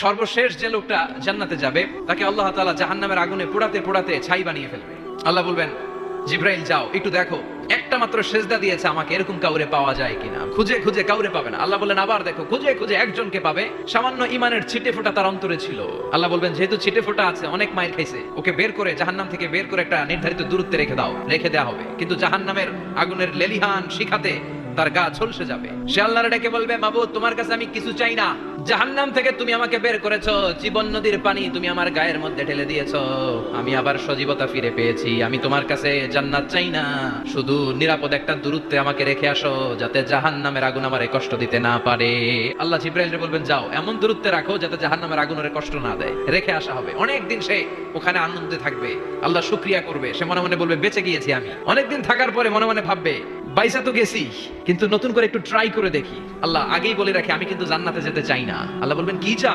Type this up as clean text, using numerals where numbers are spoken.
সর্বশেষ যে লোকটা জান্নাতে যাবে তাকে আল্লাহ তাআলা জাহান্নামের আগুনে পোড়াতে পোড়াতে ছাই বানিয়ে ফেলবে। আল্লাহ বলবেন, জিব্রাইল যাও একটু দেখো একটা মাত্র সেজদা দিয়েছে আমাকে, এরকম কাউরে পাওয়া যায় কিনা। খুঁজে খুঁজে কাউরে পাবে না। আল্লাহ বললেন আবার দেখো, খুঁজে খুঁজে একজনকে পাবে, সামান্য ইমানের ছিটে ফোঁটা তার অন্তরে ছিল। আল্লাহ বলবেন যেহেতু ছিটে ফোঁটা আছে, অনেক মায়ের খাইছে, ওকে বের করে জাহান্নাম থেকে বের করে একটা নির্ধারিত দূরত্বে রেখে দাও, রেখে দেওয়া হবে। কিন্তু জাহান্নামের আগুনের লেলিহান শিখাতে তার গা ঝলসে যাবে। সে আল্লাহর ডেকে বলবে, মাবুদ তোমার কাছে আমি কিছু চাই না, জাহান্নাম থেকে তুমি আমাকে বের করেছো, জীবন নদীর পানি তুমি আমার গায়ের মধ্যে ঢেলে দিয়েছো, আমি আবার সজীবতা ফিরে পেয়েছি, আমি তোমার কাছে জান্নাত চাই না, শুধু নিরাপদ একটা দূরত্বে আমাকে রেখে আসো যাতে জাহান্নামের আগুন আমারে কষ্ট দিতে না পারে। আল্লাহ জিব্রাইলকে বলবেন যাও এমন দূরত্বে রাখো যাতে জাহান্নামের আগুন ওরে কষ্ট না দেয়। রেখে আসা হবে। অনেকদিন সে ওখানে আনন্দে থাকবে, আল্লাহ শুকরিয়া করবে, সে মনে মনে বলবে বেঁচে গিয়েছি আমি। অনেকদিন থাকার পরে মনে মনে ভাববে বাইসা তো গেছি, কিন্তু নতুন করে একটু ট্রাই করে দেখি। আল্লাহ আগেই বলে রাখে আমি কিন্তু জান্নাতে যেতে চাই না। আল্লাহ বলবেন কি চাও?